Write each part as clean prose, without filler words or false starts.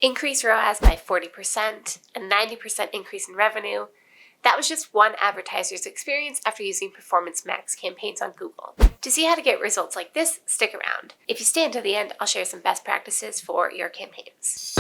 increase ROAS by 40%, a 90% increase in revenue. That was just one advertiser's experience after using Performance Max campaigns on Google. To see how to get results like this, stick around. If you stay until the end, I'll share some best practices for your campaigns.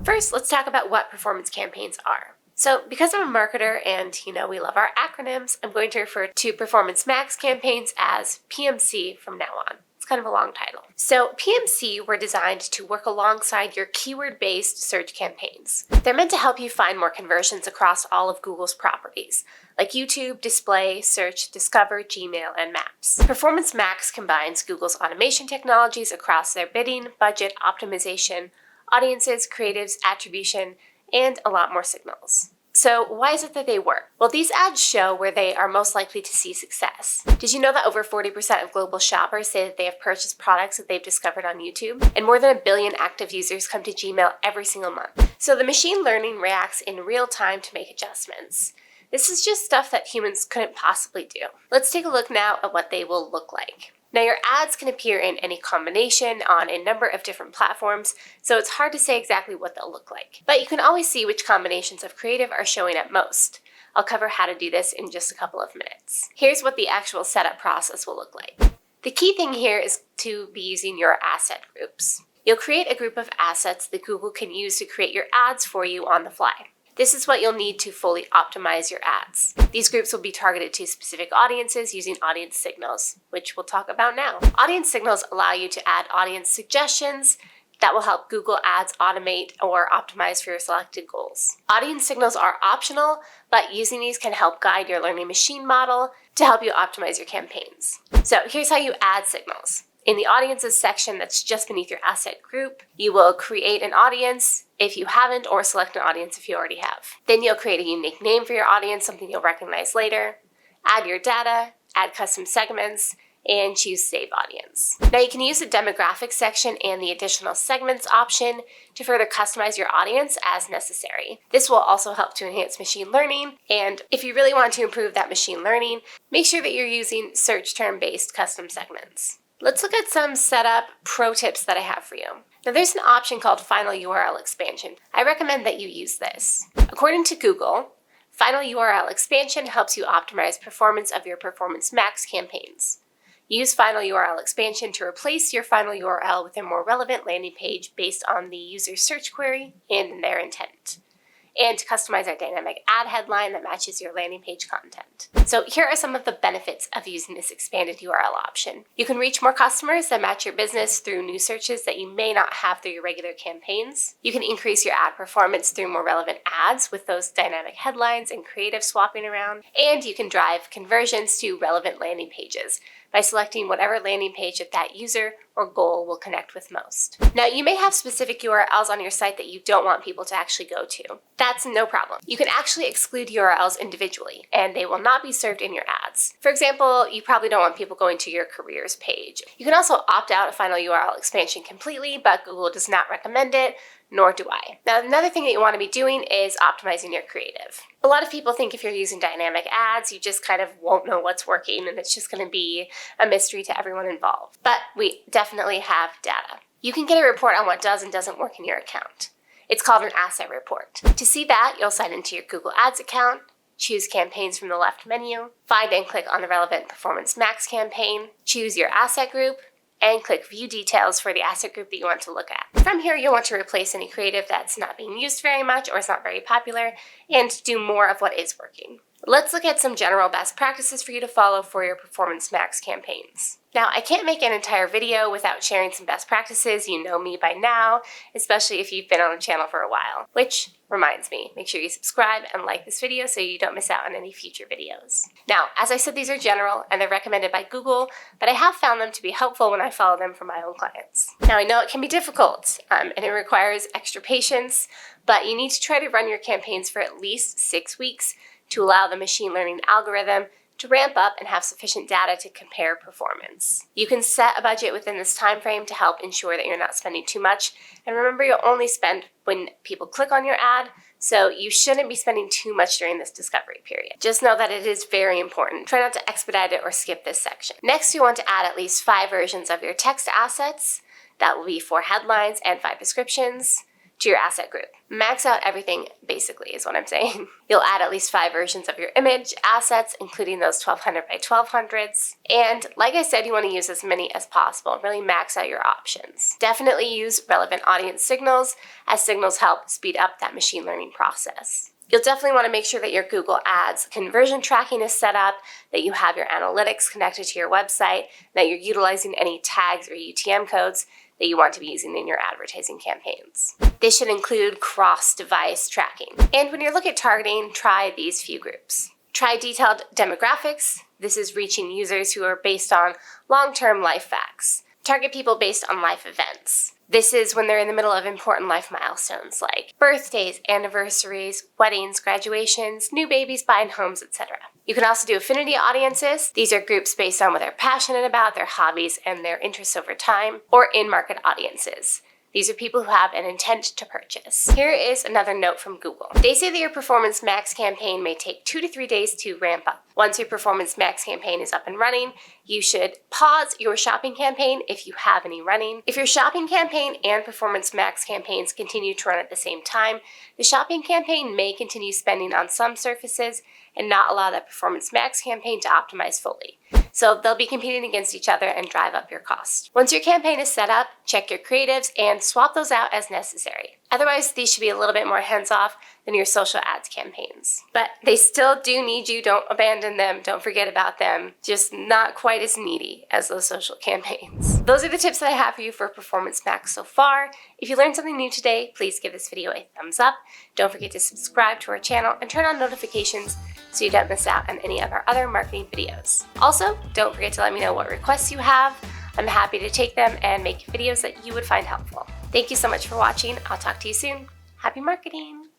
First, let's talk about what performance campaigns are. So because I'm a marketer and we love our acronyms, I'm going to refer to Performance Max campaigns as PMC from now on. It's kind of a long title. So PMC were designed to work alongside your keyword-based search campaigns. They're meant to help you find more conversions across all of Google's properties, like YouTube, Display, Search, Discover, Gmail, and Maps. Performance Max combines Google's automation technologies across their bidding, budget, optimization, audiences, creatives, attribution, and a lot more signals. So why is it that they work? Well, these ads show where they are most likely to see success. Did you know that over 40% of global shoppers say that they have purchased products that they've discovered on YouTube? And more than 1 billion active users come to Gmail every single month. So the machine learning reacts in real time to make adjustments. This is just stuff that humans couldn't possibly do. Let's take a look now at what they will look like. Now, your ads can appear in any combination on a number of different platforms, so it's hard to say exactly what they'll look like. But you can always see which combinations of creative are showing up most. I'll cover how to do this in just a couple of minutes. Here's what the actual setup process will look like. The key thing here is to be using your asset groups. You'll create a group of assets that Google can use to create your ads for you on the fly. This is what you'll need to fully optimize your ads. These groups will be targeted to specific audiences using audience signals, which we'll talk about now. Audience signals allow you to add audience suggestions that will help Google Ads automate or optimize for your selected goals. Audience signals are optional, but using these can help guide your learning machine model to help you optimize your campaigns. So here's how you add signals. In the audiences section that's just beneath your asset group, you will create an audience if you haven't, or select an audience if you already have. Then you'll create a unique name for your audience, something you'll recognize later, add your data, add custom segments, and choose Save Audience. Now you can use the demographics section and the additional segments option to further customize your audience as necessary. This will also help to enhance machine learning, and if you really want to improve that machine learning, make sure that you're using search term-based custom segments. Let's look at some setup pro tips that I have for you. Now there's an option called Final URL Expansion. I recommend that you use this. According to Google, Final URL Expansion helps you optimize performance of your Performance Max campaigns. Use Final URL Expansion to replace your final URL with a more relevant landing page based on the user's search query and their intent, and to customize a dynamic ad headline that matches your landing page content. So here are some of the benefits of using this expanded URL option. You can reach more customers that match your business through new searches that you may not have through your regular campaigns. You can increase your ad performance through more relevant ads with those dynamic headlines and creative swapping around. And you can drive conversions to relevant landing pages by selecting whatever landing page that user or goal will connect with most. Now, you may have specific URLs on your site that you don't want people to actually go to. That's no problem. You can actually exclude URLs individually, and they will not be served in your ads. For example, you probably don't want people going to your careers page. You can also opt out of Final URL Expansion completely, but Google does not recommend it, nor do I. Now, another thing that you want to be doing is optimizing your creative. A lot of people think if you're using dynamic ads, you just kind of won't know what's working and it's just going to be a mystery to everyone involved. But we definitely have data. You can get a report on what does and doesn't work in your account. It's called an asset report. To see that, you'll sign into your Google Ads account, choose campaigns from the left menu, find and click on the relevant Performance Max campaign, choose your asset group, and click View Details for the asset group that you want to look at. From here, you'll want to replace any creative that's not being used very much or is not very popular, and do more of what is working. Let's look at some general best practices for you to follow for your Performance Max campaigns. Now, I can't make an entire video without sharing some best practices. You know me by now, especially if you've been on the channel for a while. Which reminds me, make sure you subscribe and like this video so you don't miss out on any future videos. Now, as I said, these are general and they're recommended by Google, but I have found them to be helpful when I follow them for my own clients. Now, I know it can be difficult and it requires extra patience, but you need to try to run your campaigns for at least 6 weeks to allow the machine learning algorithm to ramp up and have sufficient data to compare performance. You can set a budget within this time frame to help ensure that you're not spending too much. And remember, you'll only spend when people click on your ad, So you shouldn't be spending too much during this discovery period. Just know that it is very important. Try not to expedite it or skip this section. Next, you want to add at least 5 versions of your text assets. That will be 4 headlines and 5 descriptions to your asset group. Max out everything, basically, is what I'm saying. You'll add at least 5 versions of your image assets, including those 1200 by 1200s. And like I said, you want to use as many as possible. Really max out your options. Definitely use relevant audience signals, as signals help speed up that machine learning process. You'll definitely want to make sure that your Google Ads conversion tracking is set up, that you have your analytics connected to your website, that you're utilizing any tags or UTM codes that you want to be using in your advertising campaigns. This should include cross-device tracking. And when you're looking at targeting, try these few groups. Try detailed demographics. This is reaching users who are based on long-term life facts. Target people based on life events. This is when they're in the middle of important life milestones like birthdays, anniversaries, weddings, graduations, new babies, buying homes, etc. You can also do affinity audiences. These are groups based on what they're passionate about, their hobbies, and their interests over time, or in-market audiences. These are people who have an intent to purchase. Here is another note from Google. They say that your Performance Max campaign may take 2 to 3 days to ramp up. Once your Performance Max campaign is up and running, you should pause your shopping campaign if you have any running. If your shopping campaign and Performance Max campaigns continue to run at the same time, the shopping campaign may continue spending on some surfaces and not allow that Performance Max campaign to optimize fully. So they'll be competing against each other and drive up your cost. Once your campaign is set up, check your creatives and swap those out as necessary. Otherwise, these should be a little bit more hands-off than your social ads campaigns. But they still do need you. Don't abandon them. Don't forget about them. Just not quite as needy as those social campaigns. Those are the tips that I have for you for Performance Max so far. If you learned something new today, please give this video a thumbs up. Don't forget to subscribe to our channel and turn on notifications so you don't miss out on any of our other marketing videos. Also, don't forget to let me know what requests you have. I'm happy to take them and make videos that you would find helpful. Thank you so much for watching. I'll talk to you soon. Happy marketing!